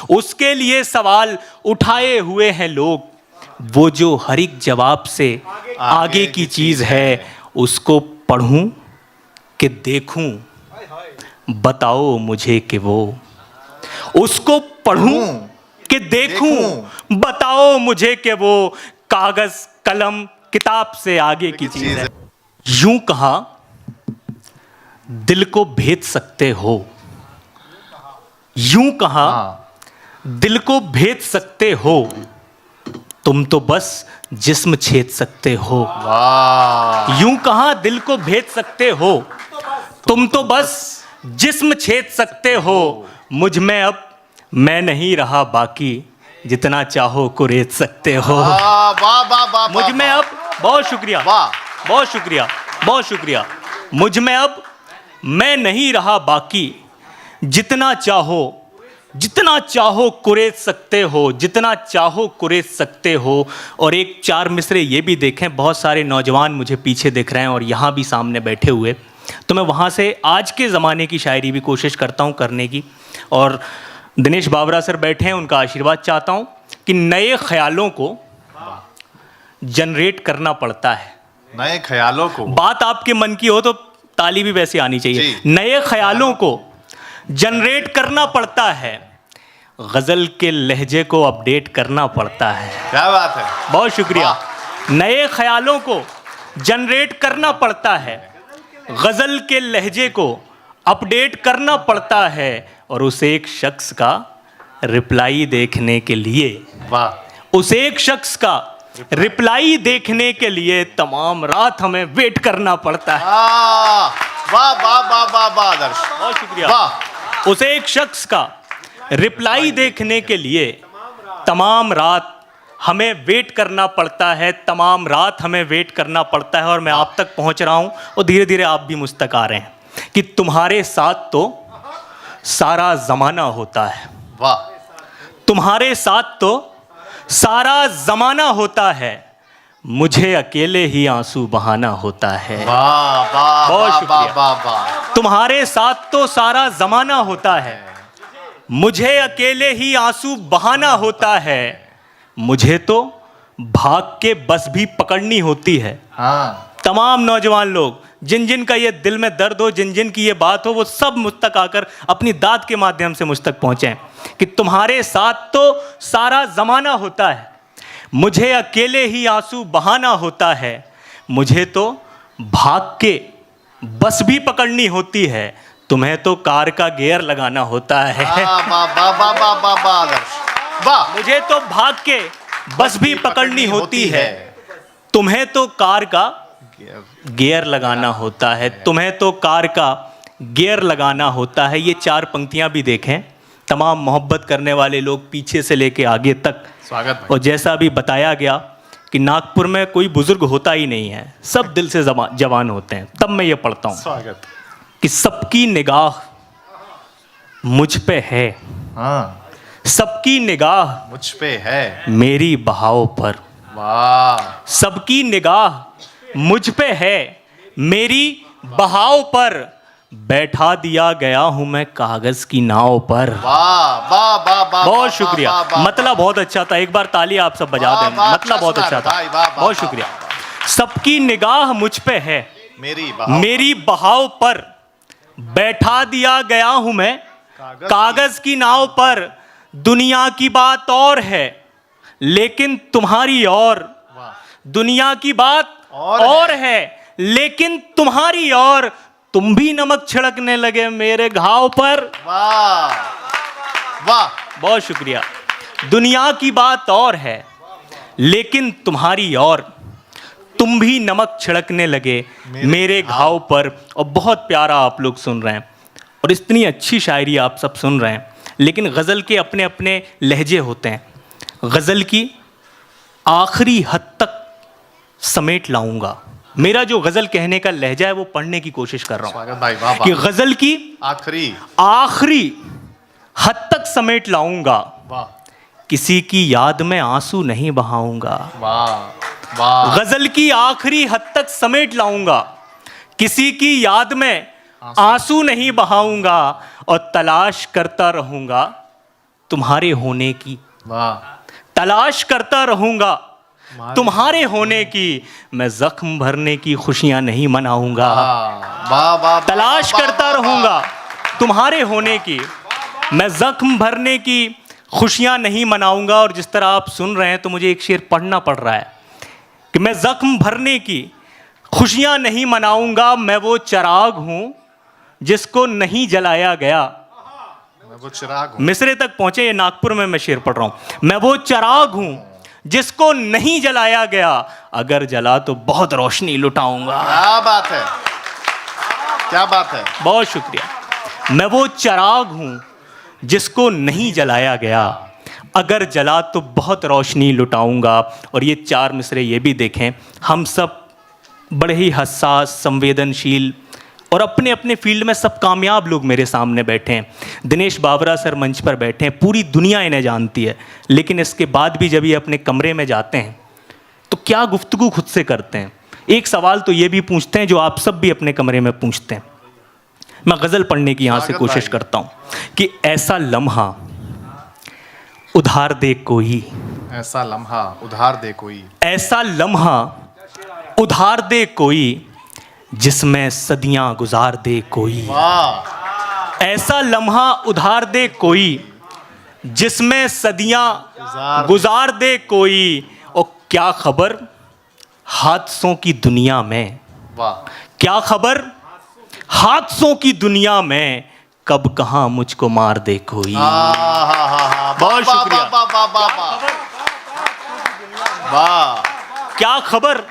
उसके लिए सवाल उठाए हुए हैं लोग। वो जो हर एक जवाब से आगे की चीज है, उसको पढ़ूं कि देखूं, बताओ मुझे कि वो। उसको पढ़ूं कि देखूं, बताओ मुझे कि वो कागज कलम किताब से आगे की चीज है। यूं कहा दिल को भेद सकते हो, यूं कहा दिल को भेद सकते हो, तुम तो बस जिस्म छेद सकते हो। यूं कहा दिल को भेद सकते हो, तुम तो बस जिस्म छेद सकते हो। मुझ में अब मैं नहीं रहा बाकी, जितना चाहो कुरेद सकते हो। मुझ में अब, बहुत शुक्रिया, बहुत शुक्रिया, बहुत शुक्रिया। मुझ में अब मैं नहीं रहा बाकी, जितना चाहो कुरेद सकते हो, जितना चाहो कुरेद सकते हो। और एक चार मिसरे ये भी देखें, बहुत सारे नौजवान मुझे पीछे दिख रहे हैं और यहाँ भी सामने बैठे हुए, तो मैं वहाँ से आज के ज़माने की शायरी भी कोशिश करता हूँ करने की। और दिनेश बावरा सर बैठे हैं, उनका आशीर्वाद चाहता हूँ कि नए ख्यालों को जनरेट करना पड़ता है। नए ख्यालों को, बात आपके मन की हो तो ताली भी वैसी आनी चाहिए। नए ख्यालों को जनरेट करना पड़ता है, गजल के लहजे को अपडेट करना पड़ता है। क्या बात है, बहुत शुक्रिया। नए ख्यालों को जनरेट करना पड़ता है, गजल के लहजे को अपडेट करना पड़ता है। और उस एक शख्स का रिप्लाई देखने के लिए, उस एक शख्स का रिप्लाई देखने के लिए तमाम रात हमें वेट करना पड़ता है। वाह वाह वाह वाह वाह आदर्श, बहुत शुक्रिया। उस एक शख्स का रिप्लाई देखने के लिए तमाम रात हमें वेट करना पड़ता है, तमाम रात हमें वेट करना पड़ता है। और मैं आप तक पहुंच रहा हूं और धीरे धीरे आप भी मुझ तक आ रहे हैं कि तुम्हारे साथ तो सारा जमाना होता है। वाह, तुम्हारे साथ तो सारा जमाना होता है, मुझे अकेले ही आंसू बहाना होता है। वाह वाह, बहुत शुक्रिया। वाह वाह। तुम्हारे साथ तो सारा जमाना होता है, मुझे अकेले ही आंसू बहाना होता है। मुझे तो भाग के बस भी पकड़नी होती है। तमाम नौजवान लोग जिन जिन का ये दिल में दर्द हो, जिन जिन की ये बात हो, वो सब मुझ तक आकर अपनी दाद के माध्यम से मुझ तक पहुंचे कि तुम्हारे साथ तो सारा जमाना होता है, मुझे अकेले ही आंसू बहाना होता है। मुझे तो भाग के बस भी पकड़नी होती है, तुम्हें तो कार का गियर लगाना होता है। मुझे तो भाग के बस भी पकड़नी होती है, तुम्हें तो कार का गियर लगाना होता है, तुम्हें तो कार का गियर लगाना होता है। ये चार पंक्तियां भी देखें, तमाम मोहब्बत करने वाले लोग पीछे से लेके आगे तक स्वागत। और जैसा अभी बताया गया कि नागपुर में कोई बुजुर्ग होता ही नहीं है, सब दिल से जवान होते हैं। तब मैं ये पढ़ता हूँ स्वागत कि सबकी निगाह मुझ पे है, सबकी निगाह मुझ पे है, मेरी बहाव पर। वाह, सबकी निगाह मुझ पे है, मेरी बहाव पर, बैठा दिया गया हूं मैं कागज की नाव पर। वाह वाह वाह वाह, बहुत शुक्रिया। मतलब बहुत अच्छा था, एक बार ताली आप सब बजा दें। मतलब बहुत अच्छा था, बहुत शुक्रिया। सबकी निगाह मुझ पे है, मेरी बहाव पर, बैठा दिया गया हूं मैं कागज की नाव पर। दुनिया की बात और है लेकिन तुम्हारी और, दुनिया की बात और है लेकिन तुम्हारी और, तुम भी नमक छिड़कने लगे मेरे घाव पर। वाह वाह, बहुत शुक्रिया। दुनिया की बात और है लेकिन तुम्हारी और, तुम भी नमक छिड़कने लगे मेरे घाव पर। और बहुत प्यारा आप लोग सुन रहे हैं और इतनी अच्छी शायरी आप सब सुन रहे हैं, लेकिन गज़ल के अपने अपने लहजे होते हैं। गज़ल की आखिरी हद तक समेट लाऊंगा। मेरा जो गज़ल कहने का लहजा है वो पढ़ने की कोशिश कर रहा हूँ कि गज़ल की आखिरी हद तक समेट लाऊंगा, किसी की याद में आंसू नहीं बहाऊंगा। गज़ल की आखिरी हद तक समेट लाऊंगा, किसी की याद में आंसू नहीं बहाऊंगा। और तलाश करता रहूंगा तुम्हारे होने की, वाह तलाश करता रहूंगा तुम्हारे होने की, मैं जख्म भरने की खुशियां नहीं मनाऊंगा। वाह वाह, तलाश करता रहूंगा तुम्हारे होने की, मैं जख्म भरने की खुशियां नहीं मनाऊंगा। और जिस तरह आप सुन रहे हैं तो मुझे एक शेर पढ़ना पड़ रहा है कि मैं जख्म भरने की खुशियां नहीं मनाऊंगा, मैं वो चिराग हूं जिसको नहीं जलाया गया। मैं वो चिराग हूं। मिसरे तक पहुंचे, ये नागपुर में मैं शेर पढ़ रहा हूं। मैं वो चिराग हूं जिसको नहीं जलाया गया, अगर जला तो बहुत रोशनी लुटाऊंगा। क्या बात है, क्या बात है। बहुत शुक्रिया। मैं वो चिराग हूं जिसको नहीं जलाया गया, अगर जला तो बहुत रोशनी लुटाऊंगा। और ये 4 मिसरे ये भी देखें, हम सब बड़े ही हसास, संवेदनशील और अपने अपने फील्ड में सब कामयाब लोग मेरे सामने बैठे हैं। दिनेश बाबरा सर मंच पर बैठे हैं, पूरी दुनिया इन्हें जानती है, लेकिन इसके बाद भी जब ये अपने कमरे में जाते हैं तो क्या गुफ्तगू खुद से करते हैं। एक सवाल तो ये भी पूछते हैं जो आप सब भी अपने कमरे में पूछते हैं। मैं गज़ल पढ़ने की यहाँ से कोशिश करता हूँ कि ऐसा लम्हा उधार दे कोई, ऐसा लम्हा उधार दे कोई, ऐसा लम्हा उधार दे कोई जिसमें सदियां गुजार दे कोई। वाह ऐसा लम्हा उधार दे कोई जिसमें सदियां गुजार दे कोई। और क्या खबर हादसों की दुनिया में, वाह, क्या खबर हादसों की दुनिया में, कब कहाँ मुझको मार दे कोई। बहुत शुक्रिया। वाह, क्या खबर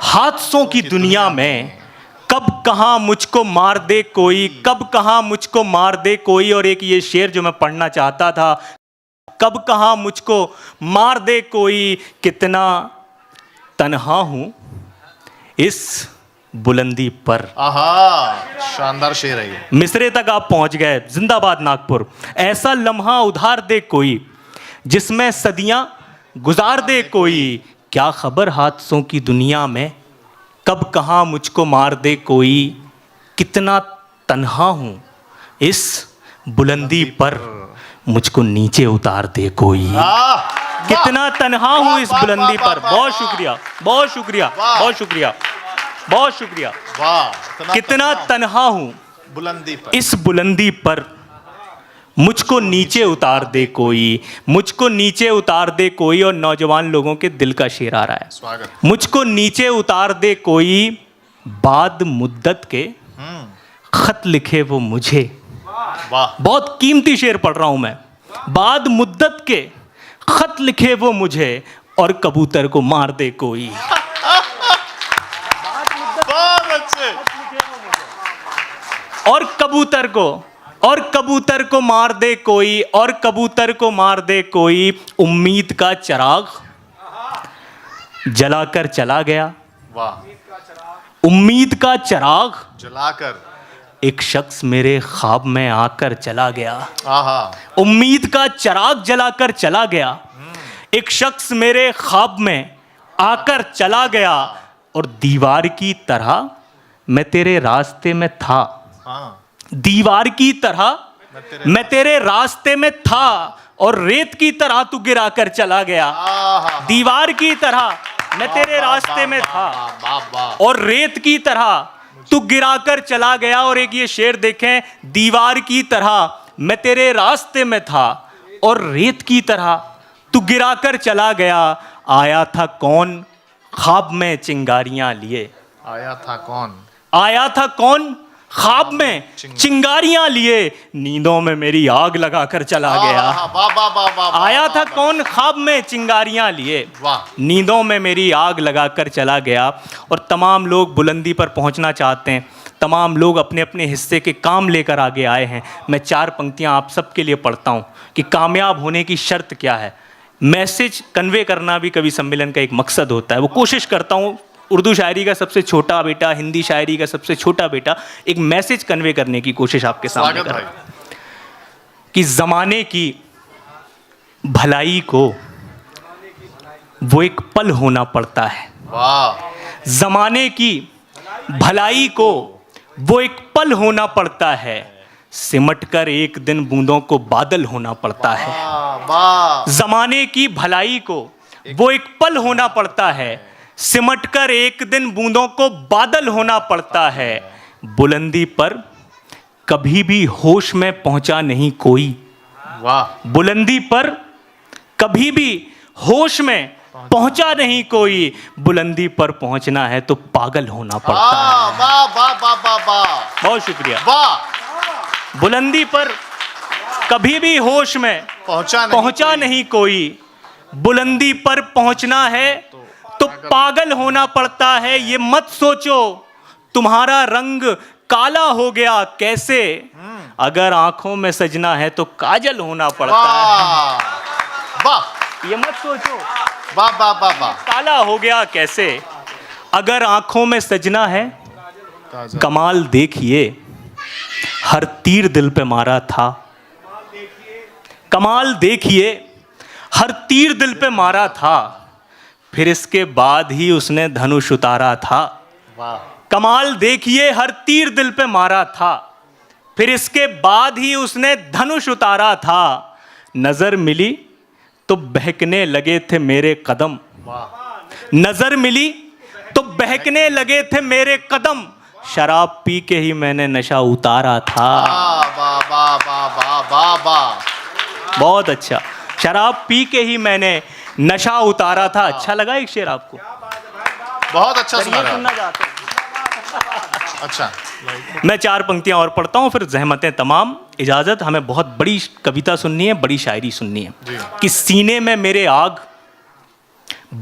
हादसों की दुनिया में, कब कहाँ मुझको मार दे कोई, कब कहाँ मुझको मार दे कोई। और एक ये शेर जो मैं पढ़ना चाहता था, कब कहाँ मुझको मार दे कोई, कितना तन्हा हूँ इस बुलंदी पर। आहा, शानदार शेर है ये। मिसरे तक आप पहुंच गए। जिंदाबाद नागपुर। ऐसा लम्हा उधार दे कोई जिसमें सदियां गुजार दे कोई, क्या खबर हादसों की दुनिया में, कब कहाँ मुझको मार दे कोई, कितना तन्हा हूँ इस बुलंदी पर, मुझको नीचे उतार दे कोई। कितना तन्हा हूँ इस बुलंदी पर। बहुत शुक्रिया, बहुत शुक्रिया, बहुत शुक्रिया, बहुत शुक्रिया। वाह, कितना तन्हा हूँ बुलंदी पर, इस बुलंदी पर, मुझको नीचे उतार दे कोई, मुझको नीचे उतार दे कोई। और नौजवान लोगों के दिल का शेर आ रहा है, स्वागत। मुझको नीचे उतार दे कोई, बाद मुद्दत के खत लिखे वो मुझे। वाह, बहुत कीमती शेर पढ़ रहा हूं मैं। बाद मुद्दत के खत लिखे वो मुझे, और कबूतर को मार दे कोई। बहुत अच्छे। और कबूतर को मार दे कोई, और कबूतर को मार दे कोई, उम्मीद का चिराग जलाकर चला गया। वाह, उम्मीद का चिराग जलाकर एक शख्स मेरे ख्वाब में आकर चला गया। आहा, उम्मीद का चिराग जलाकर चला गया, एक शख्स मेरे ख्वाब में आकर चला गया। और दीवार की तरह मैं तेरे रास्ते में था, हाँ, दीवार की तरह मैं तेरे रास्ते में था, और रेत की तरह तू गिरा कर चला गया। आहा, दीवार की तरह मैं तेरे रास्ते में था, वाह, और रेत की तरह तू गिरा कर चला गया। और एक ये शेर देखें, दीवार की तरह मैं तेरे रास्ते में था, और रेत की तरह तू गिरा कर चला गया। आया था कौन ख्वाब में चिंगारियां लिए, आया था कौन, आया था कौन ख्वाब में चिंगारियां लिए, नींदों में मेरी आग लगाकर चला गया। वाह वाह वाह वाह, आया था कौन ख्वाब में चिंगारियां लिए, वाह, नींदों में मेरी आग लगाकर चला गया। और तमाम लोग बुलंदी पर पहुंचना चाहते हैं, तमाम लोग अपने अपने हिस्से के काम लेकर आगे आए हैं। मैं 4 पंक्तियां आप सबके लिए पढ़ता हूं कि कामयाब होने की शर्त क्या है। मैसेज कन्वे करना भी कवि सम्मेलन का एक मकसद होता है। वो कोशिश करता हूँ, उर्दू शायरी का सबसे छोटा बेटा, हिंदी शायरी का सबसे छोटा बेटा, एक मैसेज कन्वे करने की कोशिश आपके सामने कर रहा है कि ज़माने की भलाई को वो एक पल होना पड़ता है। वाह, ज़माने की भलाई को वो एक पल होना पड़ता है, सिमट कर एक दिन बूंदों को बादल होना पड़ता है। वाह वाह जमाने की भलाई को वो एक पल होना पड़ता है, सिमट कर एक दिन बूंदों को बादल होना पड़ता है। बुलंदी पर कभी भी होश में पहुंचा नहीं कोई, वाह बुलंदी पर कभी भी होश में पहुंचा नहीं कोई, बुलंदी पर पहुंचना है तो पागल होना पड़ता है। वाह वाह वाह वाह वाह बहुत शुक्रिया। वाह बुलंदी पर कभी भी होश में पहुंचा नहीं कोई, बुलंदी पर पहुंचना है तो पागल होना पड़ता है। ये मत सोचो तुम्हारा रंग काला हो गया कैसे, अगर आंखों में सजना है तो काजल होना पड़ता है। वाह वाह ये मत सोचो वाह वाह वाह वाह काला हो गया कैसे, अगर आंखों में सजना है। कमाल देखिए हर तीर दिल पे मारा था, कमाल देखिए हर तीर दिल पे मारा था, फिर इसके बाद ही उसने धनुष उतारा था। वाह कमाल देखिए हर तीर दिल पे मारा था, फिर इसके बाद ही उसने धनुष उतारा था। नजर मिली तो बहकने लगे थे मेरे कदम, वाह नजर मिली तो बहकने लगे थे मेरे कदम, शराब पी के ही मैंने नशा उतारा था। वाह वाह वाह वाह वाह वाह बहुत अच्छा, शराब पी के ही मैंने नशा उतारा था। अच्छा लगा एक शेर आपको? बहुत अच्छा ये सुना रहा। सुनना चाहते हैं? अच्छा मैं 4 पंक्तियां और पढ़ता हूं, फिर जहमतें तमाम। इजाजत, हमें बहुत बड़ी कविता सुननी है, बड़ी शायरी सुननी है। जी। कि सीने में मेरे आग,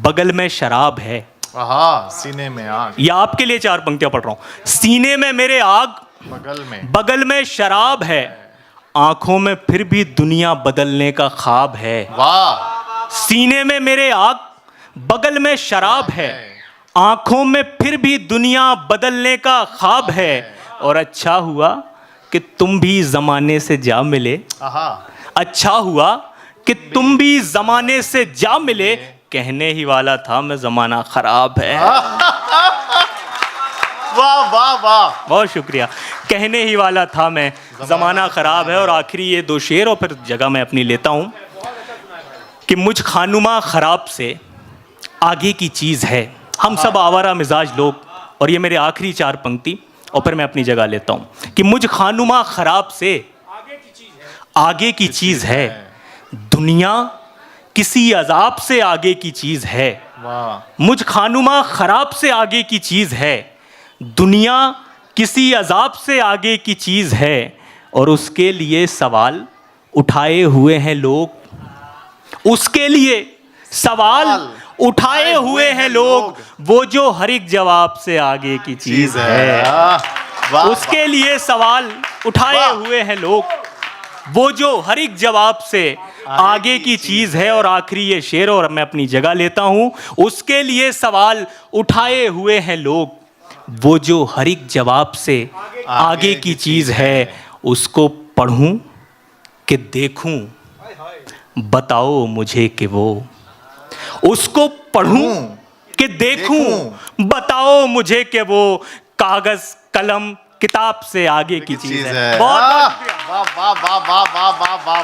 बगल में शराब है। हाँ सीने में आग, या आपके लिए 4 पंक्तियां पढ़ रहा हूं। सीने में मेरे आग, बगल में शराब है, आंखों में फिर भी दुनिया बदलने का ख्वाब है। वाह सीने में मेरे आग, बगल में शराब है, आंखों में फिर भी दुनिया बदलने का ख्वाब है। और अच्छा हुआ कि तुम भी जमाने से जा मिले, अच्छा हुआ कि तुम भी जमाने से जा मिले, कहने ही वाला था मैं जमाना खराब है। वाह वाह वाह बहुत शुक्रिया। कहने ही वाला था मैं जमाना खराब है। और आखिरी ये 2 शेर और फिर जगह मैं अपनी लेता हूं कि मुझ खानुमा खराब से आगे की चीज है, हम सब आवारा मिजाज लोग। और ये मेरे आखिरी 4 पंक्ति और फिर मैं अपनी जगह लेता हूं कि मुझ खानुमा खराब से आगे की चीज है, दुनिया किसी अजाब से आगे की चीज है। वाह मुझ खानुमा खराब से आगे की चीज है, दुनिया किसी अजाब से आगे की चीज है। और उसके लिए सवाल उठाए हुए हैं लोग, उसके लिए सवाल उठाए हुए हैं लोग, वो जो हर एक जवाब से आगे की चीज है। उसके लिए सवाल उठाए हुए हैं लोग, वो जो हर एक जवाब से आगे की चीज है। और आखिरी ये शेर और मैं अपनी जगह लेता हूं। उसके लिए सवाल उठाए हुए हैं लोग, वो जो हर एक जवाब से आगे की चीज है। उसको पढ़ूं कि देखूं, बताओ मुझे कि वो, उसको पढ़ूं कि देखूं, बताओ मुझे कि वो कागज कलम किताब से आगे की चीज है। बहुत वाह वाह वाह वाह वाह वाह वाह।